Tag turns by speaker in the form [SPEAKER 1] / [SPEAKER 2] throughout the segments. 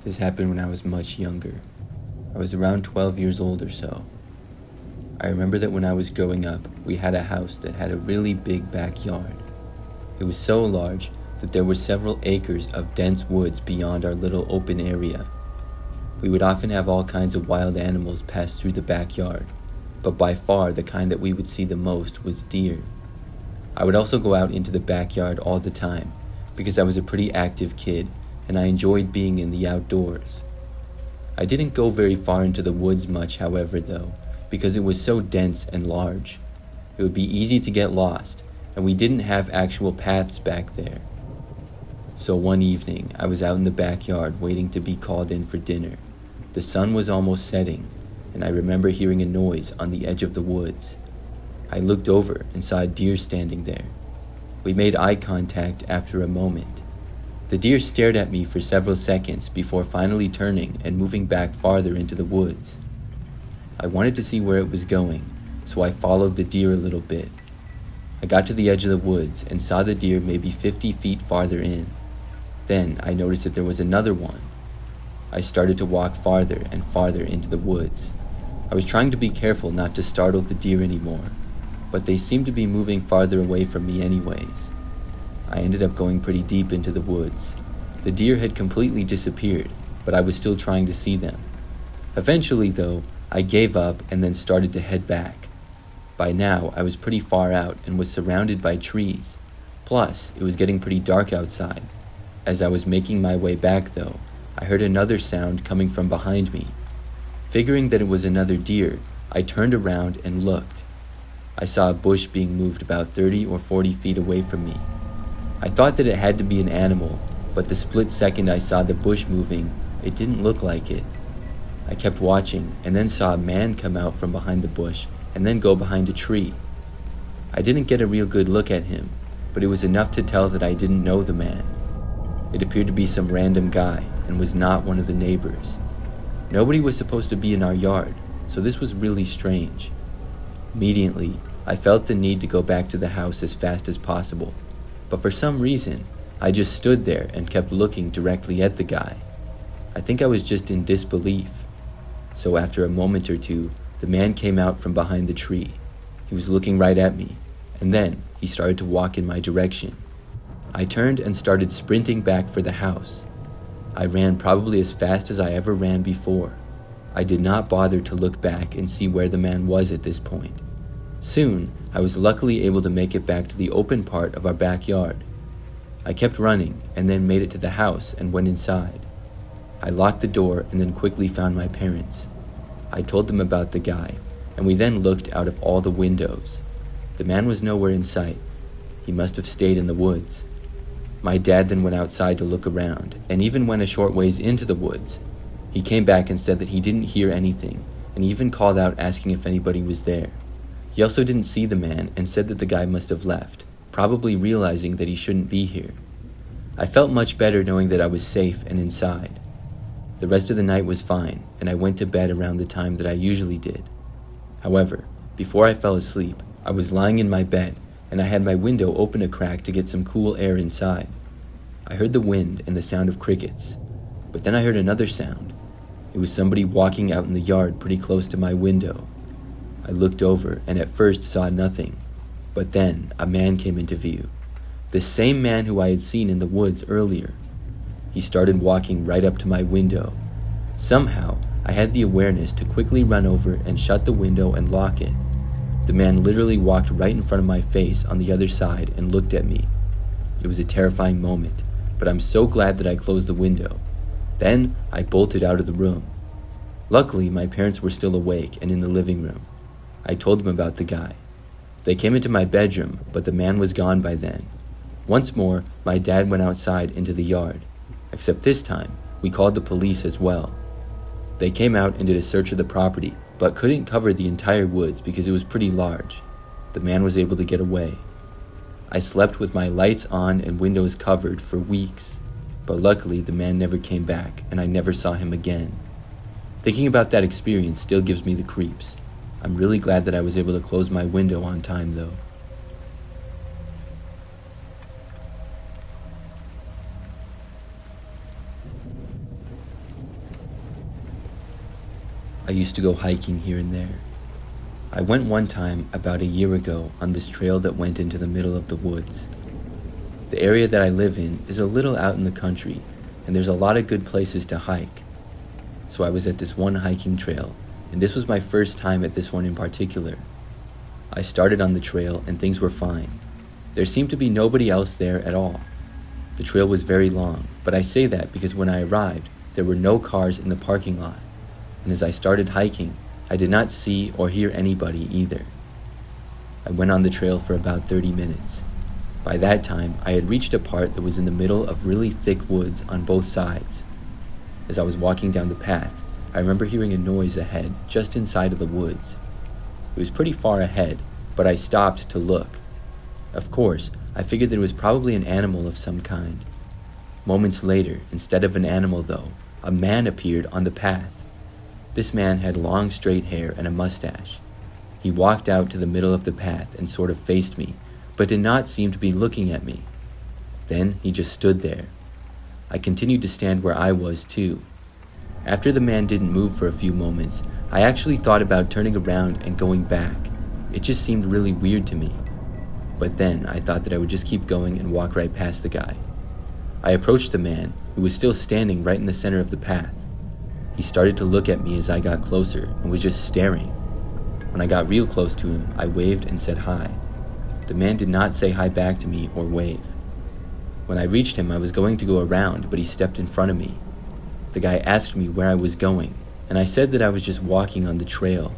[SPEAKER 1] This happened when I was much younger. I was around 12 years old or so. I remember that when I was growing up, we had a house that had a really big backyard. It was so large that there were several acres of dense woods beyond our little open area. We would often have all kinds of wild animals pass through the backyard, but by far the kind that we would see the most was deer. I would also go out into the backyard all the time because I was a pretty active kid and I enjoyed being in the outdoors. I didn't go very far into the woods much, however, though, because it was so dense and large. It would be easy to get lost, and we didn't have actual paths back there. So one evening, I was out in the backyard waiting to be called in for dinner. The sun was almost setting, and I remember hearing a noise on the edge of the woods. I looked over and saw a deer standing there. We made eye contact after a moment. The deer stared at me for several seconds before finally turning and moving back farther into the woods. I wanted to see where it was going, so I followed the deer a little bit. I got to the edge of the woods and saw the deer maybe 50 feet farther in. Then I noticed that there was another one. I started to walk farther and farther into the woods. I was trying to be careful not to startle the deer anymore, but they seemed to be moving farther away from me anyways. I ended up going pretty deep into the woods. The deer had completely disappeared, but I was still trying to see them. Eventually, though, I gave up and then started to head back. By now, I was pretty far out and was surrounded by trees. Plus, it was getting pretty dark outside. As I was making my way back, though, I heard another sound coming from behind me. Figuring that it was another deer, I turned around and looked. I saw a bush being moved about 30 or 40 feet away from me. I thought that it had to be an animal, but the split second I saw the bush moving, it didn't look like it. I kept watching and then saw a man come out from behind the bush and then go behind a tree. I didn't get a real good look at him, but it was enough to tell that I didn't know the man. It appeared to be some random guy and was not one of the neighbors. Nobody was supposed to be in our yard, so this was really strange. Immediately, I felt the need to go back to the house as fast as possible. But for some reason, I just stood there and kept looking directly at the guy. I think I was just in disbelief. So after a moment or two, the man came out from behind the tree. He was looking right at me, and then he started to walk in my direction. I turned and started sprinting back for the house. I ran probably as fast as I ever ran before. I did not bother to look back and see where the man was at this point. Soon, I was luckily able to make it back to the open part of our backyard. I kept running and then made it to the house and went inside. I locked the door and then quickly found my parents. I told them about the guy, and we then looked out of all the windows. The man was nowhere in sight. He must have stayed in the woods. My dad then went outside to look around, and even went a short ways into the woods. He came back and said that he didn't hear anything, and even called out asking if anybody was there. He also didn't see the man and said that the guy must have left, probably realizing that he shouldn't be here. I felt much better knowing that I was safe and inside. The rest of the night was fine, and I went to bed around the time that I usually did. However, before I fell asleep, I was lying in my bed, and I had my window open a crack to get some cool air inside. I heard the wind and the sound of crickets, but then I heard another sound. It was somebody walking out in the yard pretty close to my window. I looked over and at first saw nothing, but then a man came into view. The same man who I had seen in the woods earlier. He started walking right up to my window. Somehow, I had the awareness to quickly run over and shut the window and lock it. The man literally walked right in front of my face on the other side and looked at me. It was a terrifying moment, but I'm so glad that I closed the window. Then, I bolted out of the room. Luckily, my parents were still awake and in the living room. I told them about the guy. They came into my bedroom, but the man was gone by then. Once more, my dad went outside into the yard. Except this time, we called the police as well. They came out and did a search of the property, but couldn't cover the entire woods because it was pretty large. The man was able to get away. I slept with my lights on and windows covered for weeks, but luckily the man never came back and I never saw him again. Thinking about that experience still gives me the creeps. I'm really glad that I was able to close my window on time, though. I used to go hiking here and there. I went one time about a year ago on this trail that went into the middle of the woods. The area that I live in is a little out in the country, and there's a lot of good places to hike. So I was at this one hiking trail, and this was my first time at this one in particular. I started on the trail and things were fine. There seemed to be nobody else there at all. The trail was very long, but I say that because when I arrived, there were no cars in the parking lot, and as I started hiking, I did not see or hear anybody either. I went on the trail for about 30 minutes. By that time, I had reached a part that was in the middle of really thick woods on both sides. As I was walking down the path, I remember hearing a noise ahead, just inside of the woods. It was pretty far ahead, but I stopped to look. Of course, I figured that it was probably an animal of some kind. Moments later, instead of an animal though, a man appeared on the path. This man had long straight hair and a mustache. He walked out to the middle of the path and sort of faced me, but did not seem to be looking at me. Then he just stood there. I continued to stand where I was too. After the man didn't move for a few moments, I actually thought about turning around and going back. It just seemed really weird to me. But then I thought that I would just keep going and walk right past the guy. I approached the man, who was still standing right in the center of the path. He started to look at me as I got closer and was just staring. When I got real close to him, I waved and said hi. The man did not say hi back to me or wave. When I reached him, I was going to go around, but he stepped in front of me. The guy asked me where I was going, and I said that I was just walking on the trail.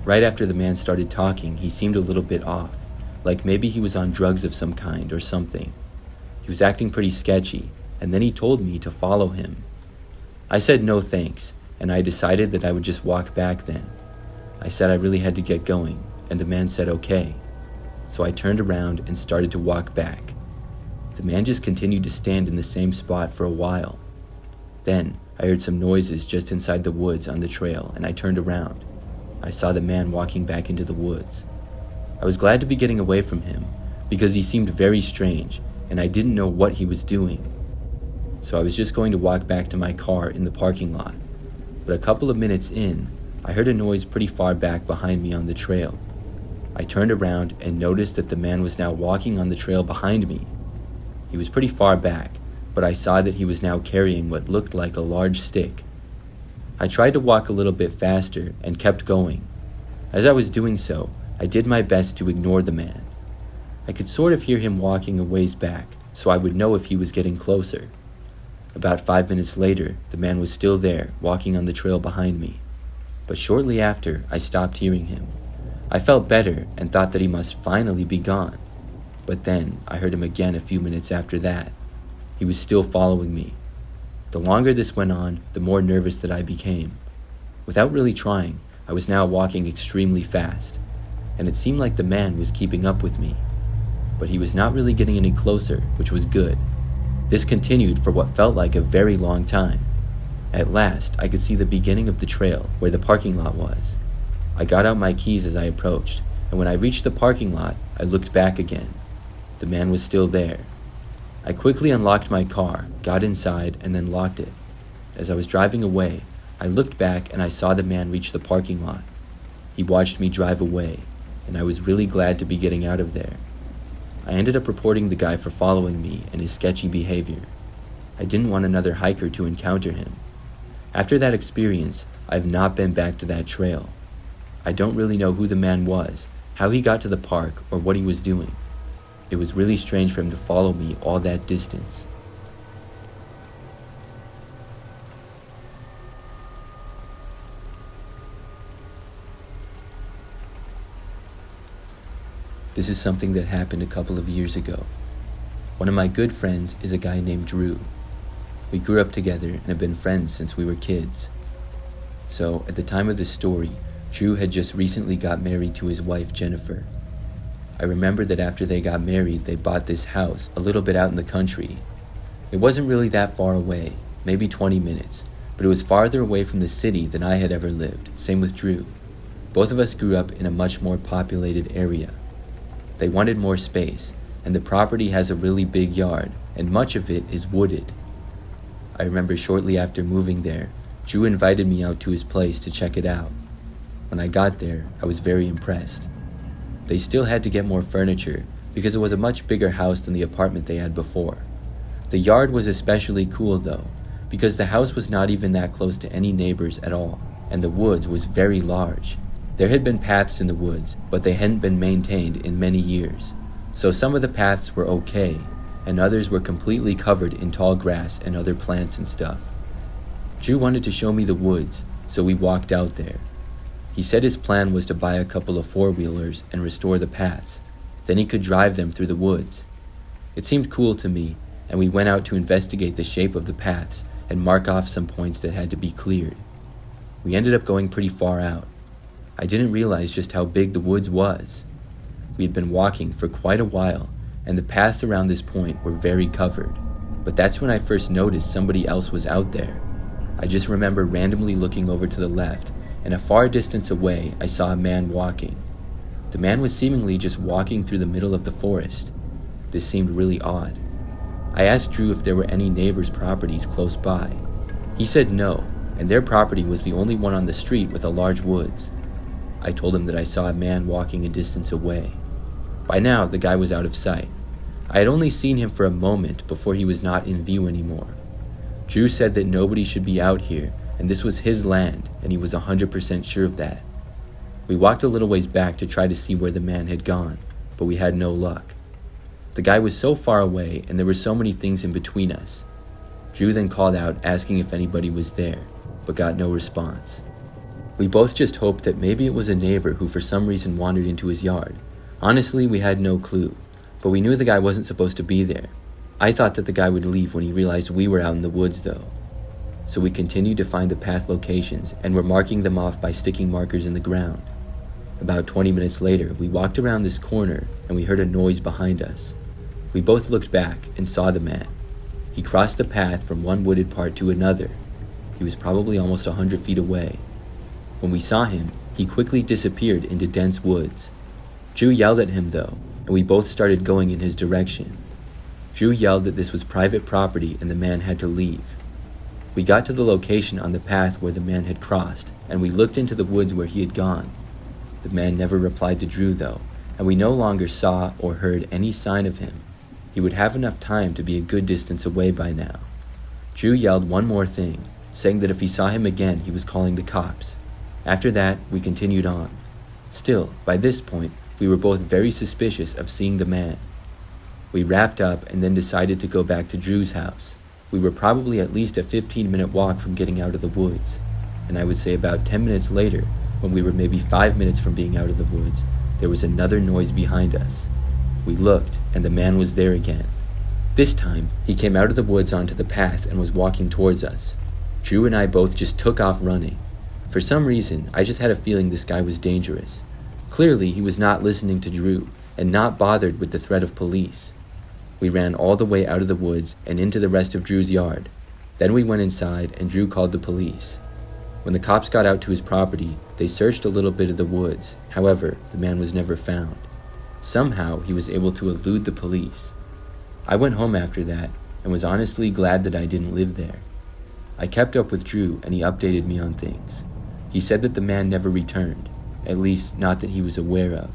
[SPEAKER 1] Right after the man started talking, he seemed a little bit off, like maybe he was on drugs of some kind or something. He was acting pretty sketchy, and then he told me to follow him. I said no thanks, and I decided that I would just walk back then. I said I really had to get going, and the man said okay. So I turned around and started to walk back. The man just continued to stand in the same spot for a while. Then I heard some noises just inside the woods on the trail, and I turned around. I saw the man walking back into the woods. I was glad to be getting away from him, because he seemed very strange, and I didn't know what he was doing. So I was just going to walk back to my car in the parking lot. But a couple of minutes in, I heard a noise pretty far back behind me on the trail. I turned around and noticed that the man was now walking on the trail behind me. He was pretty far back, but I saw that he was now carrying what looked like a large stick. I tried to walk a little bit faster and kept going. As I was doing so, I did my best to ignore the man. I could sort of hear him walking a ways back, so I would know if he was getting closer. About 5 minutes later, the man was still there, walking on the trail behind me. But shortly after, I stopped hearing him. I felt better and thought that he must finally be gone. But then, I heard him again a few minutes after that. He was still following me. The longer this went on, the more nervous that I became. Without really trying, I was now walking extremely fast, and it seemed like the man was keeping up with me. But he was not really getting any closer, which was good. This continued for what felt like a very long time. At last, I could see the beginning of the trail where the parking lot was. I got out my keys as I approached, and when I reached the parking lot, I looked back again. The man was still there. I quickly unlocked my car, got inside, and then locked it. As I was driving away, I looked back and I saw the man reach the parking lot. He watched me drive away, and I was really glad to be getting out of there. I ended up reporting the guy for following me and his sketchy behavior. I didn't want another hiker to encounter him. After that experience, I have not been back to that trail. I don't really know who the man was, how he got to the park, or what he was doing. It was really strange for him to follow me all that distance. This is something that happened a couple of years ago. One of my good friends is a guy named Drew. We grew up together and have been friends since we were kids. So, at the time of this story, Drew had just recently got married to his wife, Jennifer. I remember that after they got married, they bought this house a little bit out in the country. It wasn't really that far away, maybe 20 minutes, but it was farther away from the city than I had ever lived, same with Drew. Both of us grew up in a much more populated area. They wanted more space, and the property has a really big yard, and much of it is wooded. I remember shortly after moving there, Drew invited me out to his place to check it out. When I got there, I was very impressed. They still had to get more furniture because it was a much bigger house than the apartment they had before. The yard was especially cool though, because the house was not even that close to any neighbors at all, and the woods was very large. There had been paths in the woods, but they hadn't been maintained in many years. So some of the paths were okay, and others were completely covered in tall grass and other plants and stuff. Drew wanted to show me the woods, so we walked out there. He said his plan was to buy a couple of four-wheelers and restore the paths. Then he could drive them through the woods. It seemed cool to me, and we went out to investigate the shape of the paths and mark off some points that had to be cleared. We ended up going pretty far out. I didn't realize just how big the woods was. We had been walking for quite a while, and the paths around this point were very covered. But that's when I first noticed somebody else was out there. I just remember randomly looking over to the left, and a far distance away I saw a man walking. The man was seemingly just walking through the middle of the forest. This seemed really odd. I asked Drew if there were any neighbors' properties close by. He said no, and their property was the only one on the street with a large woods. I told him that I saw a man walking a distance away. By now, the guy was out of sight. I had only seen him for a moment before he was not in view anymore. Drew said that nobody should be out here, and this was his land, and he was 100% sure of that. We walked a little ways back to try to see where the man had gone, but we had no luck. The guy was so far away, and there were so many things in between us. Drew then called out asking if anybody was there, but got no response. We both just hoped that maybe it was a neighbor who for some reason wandered into his yard. Honestly, we had no clue, but we knew the guy wasn't supposed to be there. I thought that the guy would leave when he realized we were out in the woods though. So we continued to find the path locations and were marking them off by sticking markers in the ground. About 20 minutes later, we walked around this corner and we heard a noise behind us. We both looked back and saw the man. He crossed the path from one wooded part to another. He was probably almost 100 feet away. When we saw him, he quickly disappeared into dense woods. Drew yelled at him though, and we both started going in his direction. Drew yelled that this was private property and the man had to leave. We got to the location on the path where the man had crossed, and we looked into the woods where he had gone. The man never replied to Drew though, and we no longer saw or heard any sign of him. He would have enough time to be a good distance away by now. Drew yelled one more thing, saying that if he saw him again, he was calling the cops. After that, we continued on. Still, by this point, we were both very suspicious of seeing the man. We wrapped up and then decided to go back to Drew's house. We were probably at least a 15-minute walk from getting out of the woods, and I would say about 10 minutes later, when we were maybe 5 minutes from being out of the woods, there was another noise behind us. We looked, and the man was there again. This time, he came out of the woods onto the path and was walking towards us. Drew and I both just took off running. For some reason, I just had a feeling this guy was dangerous. Clearly, he was not listening to Drew and not bothered with the threat of police. We ran all the way out of the woods and into the rest of Drew's yard. Then we went inside and Drew called the police. When the cops got out to his property, they searched a little bit of the woods. However, the man was never found. Somehow, he was able to elude the police. I went home after that and was honestly glad that I didn't live there. I kept up with Drew and he updated me on things. He said that the man never returned, at least not that he was aware of.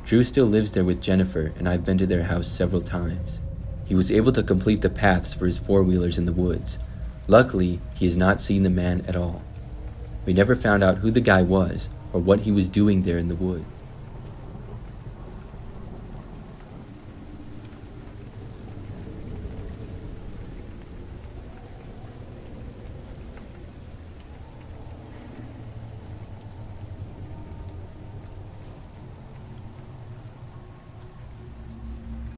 [SPEAKER 1] Drew still lives there with Jennifer, and I've been to their house several times. He was able to complete the paths for his four-wheelers in the woods. Luckily, he has not seen the man at all. We never found out who the guy was or what he was doing there in the woods.